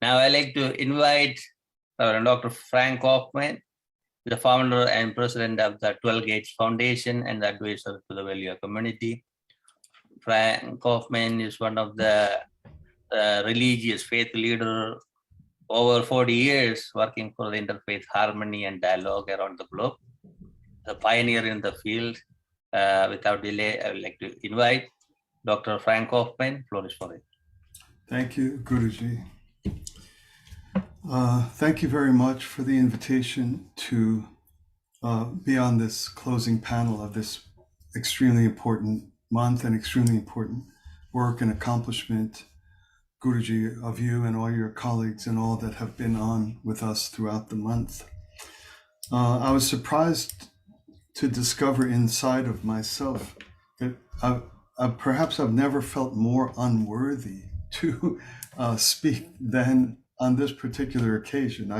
Now I'd like to invite Dr. Frank Kaufmann, the founder and president of the 12 Gates Foundation and the advisor to the Value community. Frank Kaufmann is one of the religious faith leader over 40 years working for the interfaith harmony and dialogue around the globe. A pioneer in the field. Without delay, I would like to invite Dr. Frank Kaufmann. Floor is for it. Thank you, Guruji. Thank you very much for the invitation to be on this closing panel of this extremely important month and extremely important work and accomplishment, Guruji, of you and all your colleagues and all that have been on with us throughout the month. I was surprised to discover inside of myself that perhaps I've never felt more unworthy to speak than on this particular occasion.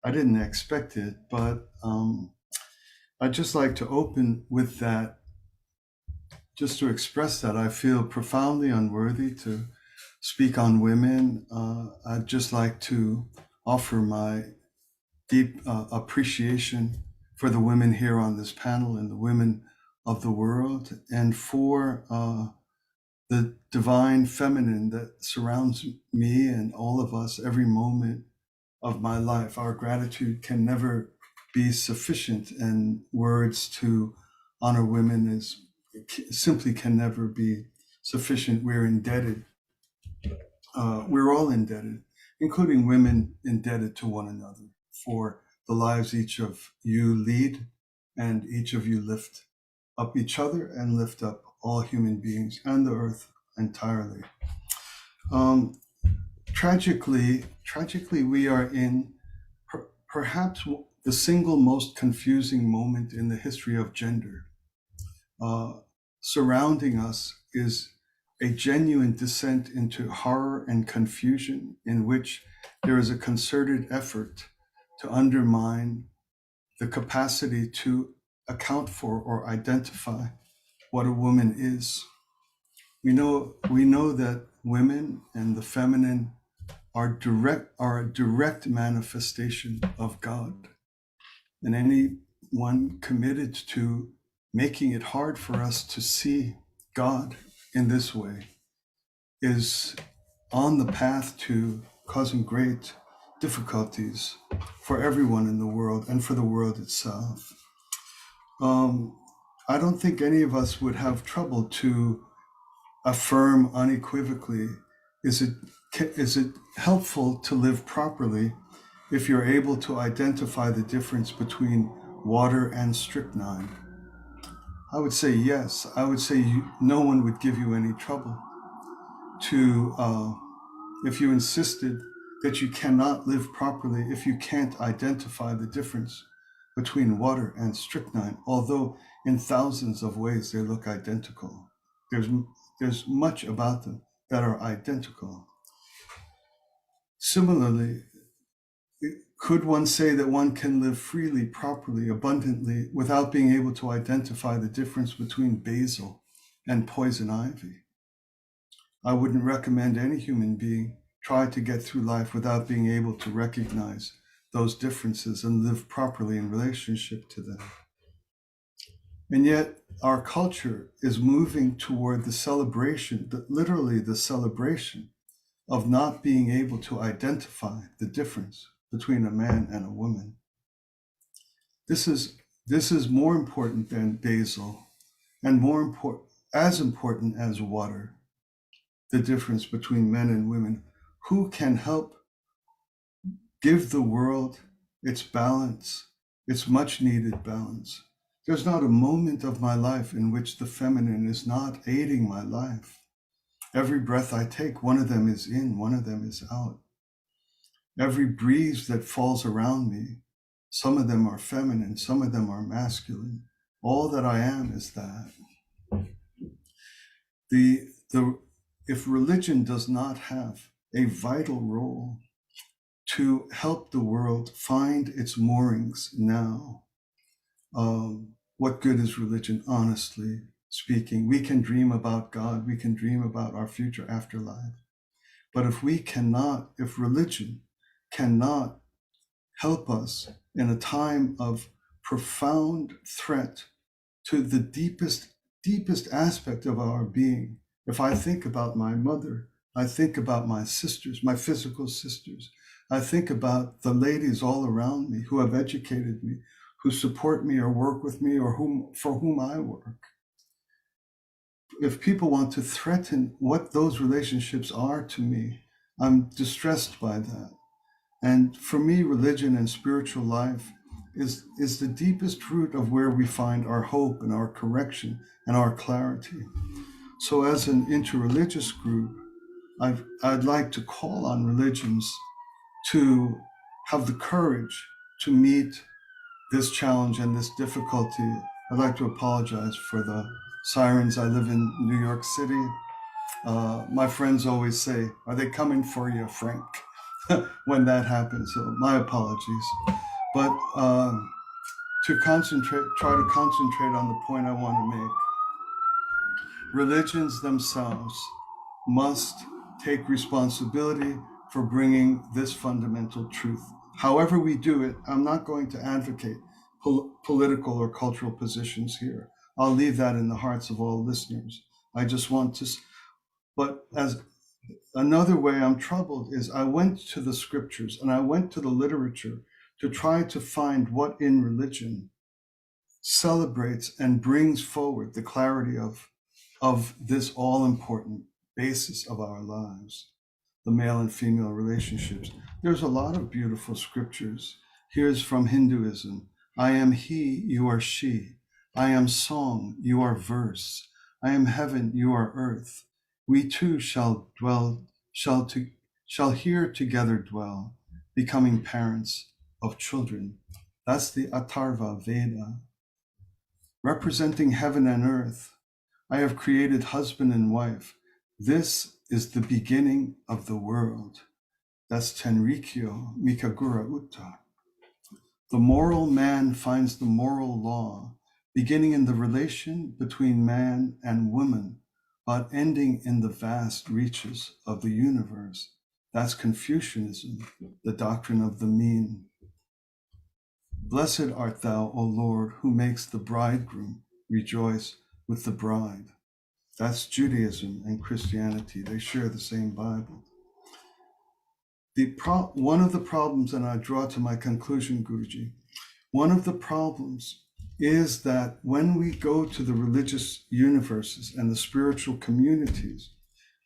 I didn't expect it, but I'd just like to open with that, just to express that I feel profoundly unworthy to speak on women. I'd just like to offer my deep appreciation for the women here on this panel and the women of the world, and for the divine feminine that surrounds me and all of us every moment of my life. Our gratitude can never be sufficient, and words to honor women simply can never be sufficient. We're indebted. We're all indebted, including women indebted to one another, for the lives each of you lead, and each of you lift up each other and lift up all human beings and the earth entirely. Tragically, we are in perhaps the single most confusing moment in the history of gender. Surrounding us is a genuine descent into horror and confusion, in which there is a concerted effort to undermine the capacity to account for or identify what a woman is. We know that women and the feminine are a direct manifestation of God. And anyone committed to making it hard for us to see God in this way is on the path to causing great difficulties for everyone in the world and for the world itself. I don't think any of us would have trouble to affirm unequivocally, is it helpful to live properly if you're able to identify the difference between water and strychnine? I would say yes. I would say no one would give you any trouble if you insisted that you cannot live properly if you can't identify the difference between water and strychnine, although in thousands of ways they look identical. There's much about them that are identical. Similarly, could one say that one can live freely, properly, abundantly, without being able to identify the difference between basil and poison ivy? I wouldn't recommend any human being try to get through life without being able to recognize those differences and live properly in relationship to them. And yet our culture is moving toward the celebration, literally the celebration of not being able to identify the difference between a man and a woman. This is more important than basil, and as important as water, the difference between men and women. Who can help give the world its balance, its much needed balance? There's not a moment of my life in which the feminine is not aiding my life. Every breath I take, one of them is in, one of them is out. Every breeze that falls around me, some of them are feminine, some of them are masculine. All that I am is that. If religion does not have a vital role to help the world find its moorings now, what good is religion, honestly speaking? We can dream about God, we can dream about our future afterlife. But if religion cannot help us in a time of profound threat to the deepest aspect of our being. If I think about my mother, I think about my sisters, my physical sisters. I think about the ladies all around me who have educated me, who support me or work with me, or for whom I work. If people want to threaten what those relationships are to me, I'm distressed by that. And for me, religion and spiritual life is the deepest root of where we find our hope and our correction and our clarity. So as an interreligious group, I'd like to call on religions to have the courage to meet this challenge and this difficulty. I'd like to apologize for the sirens. I live in New York City. My friends always say, "Are they coming for you, Frank?" when that happens. So my apologies. But try to concentrate on the point I want to make. Religions themselves must take responsibility for bringing this fundamental truth. However we do it, I'm not going to advocate political or cultural positions here. I'll leave that in the hearts of all listeners. I just want to, but as another way I'm troubled is I went to the scriptures and I went to the literature to try to find what in religion celebrates and brings forward the clarity of this all-important basis of our lives, the male and female relationships. There's a lot of beautiful scriptures. Here's from Hinduism. I am he, you are she. I am song, you are verse. I am heaven, you are earth. We two shall here together dwell, becoming parents of children. That's the Atharva Veda. Representing heaven and earth, I have created husband and wife. This is the beginning of the world. That's Tenrikyo Mikagura Utta. The moral man finds the moral law, beginning in the relation between man and woman, but ending in the vast reaches of the universe. That's Confucianism, the doctrine of the mean. Blessed art thou, O Lord, who makes the bridegroom rejoice with the bride. That's Judaism and Christianity. They share the same Bible. One of the problems, and I draw to my conclusion, Guruji, one of the problems is that when we go to the religious universes and the spiritual communities,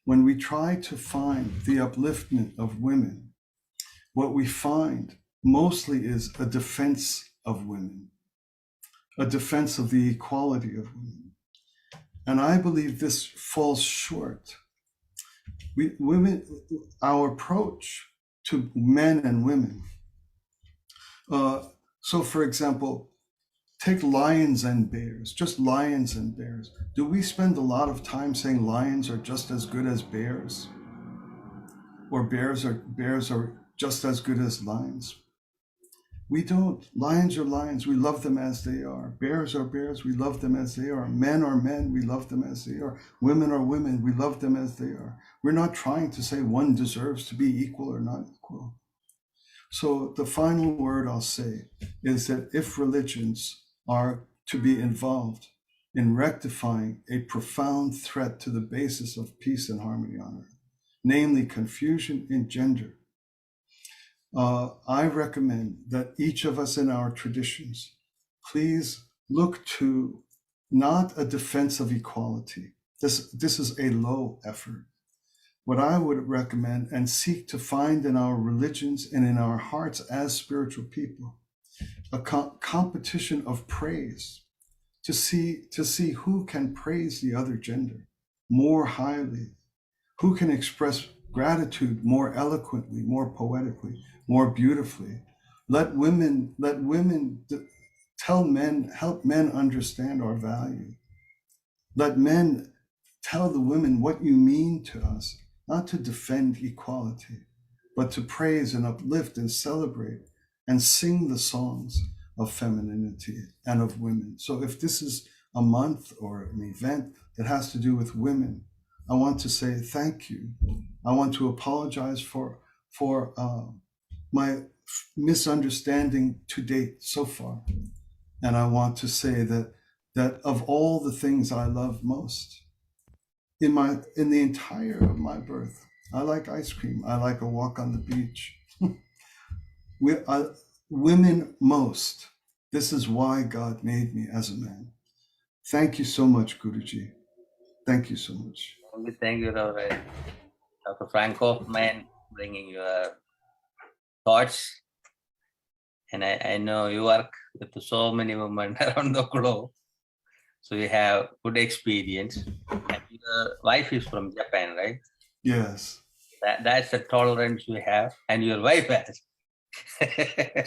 when we try to find the upliftment of women, what we find mostly is a defense of women, a defense of the equality of women. And I believe this falls short. Our approach to men and women. So for example, take lions and bears, just lions and bears. Do we spend a lot of time saying lions are just as good as bears? Or bears are just as good as lions? We don't. Lions are lions. We love them as they are. Bears are bears. We love them as they are. Men are men. We love them as they are. Women are women. We love them as they are. We're not trying to say one deserves to be equal or not equal. So the final word I'll say is that if religions are to be involved in rectifying a profound threat to the basis of peace and harmony on earth, namely confusion in gender, I recommend that each of us in our traditions, please look to not a defense of equality. This is a low effort. What I would recommend and seek to find in our religions and in our hearts as spiritual people, a competition of praise, to see who can praise the other gender more highly, who can express gratitude more eloquently, more poetically, more beautifully. Let women tell men, help men understand our value. Let men tell the women what you mean to us, not to defend equality, but to praise and uplift and celebrate and sing the songs of femininity and of women. So if this is a month or an event that has to do with women, I want to say thank you. I want to apologize for my misunderstanding to date so far. And I want to say that of all the things I love most in the entire of my birth, I like ice cream. I like a walk on the beach. Women most. This is why God made me as a man. Thank you so much, Guruji. Thank you so much. Thank you, Reverend Dr. Frank Kaufmann, bringing your thoughts. And I know you work with so many women around the globe, so you have good experience. And your wife is from Japan, right? Yes. That's the tolerance you have, and your wife has.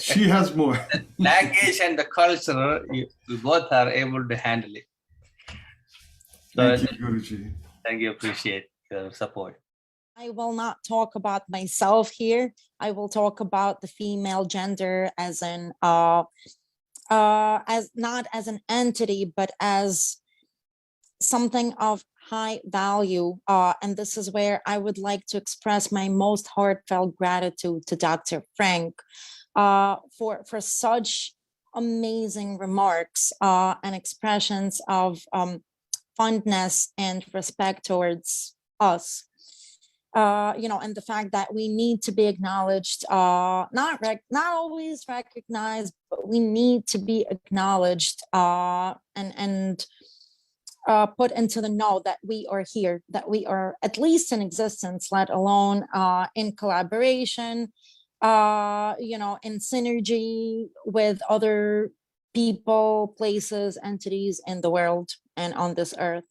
She has more. The language and the culture, you both are able to handle it. So, Thank you, Guruji. thank you, appreciate your support. I will not talk about myself here. I will talk about the female gender as not as an entity, but as something of high value. And this is where I would like to express my most heartfelt gratitude to Dr. Frank for such amazing remarks and expressions of fondness and respect towards us. And the fact that we need to be acknowledged, not always recognized, but we need to be acknowledged and put into the know that we are here, that we are at least in existence, let alone in collaboration, in synergy with other people, places, entities in the world and on this earth.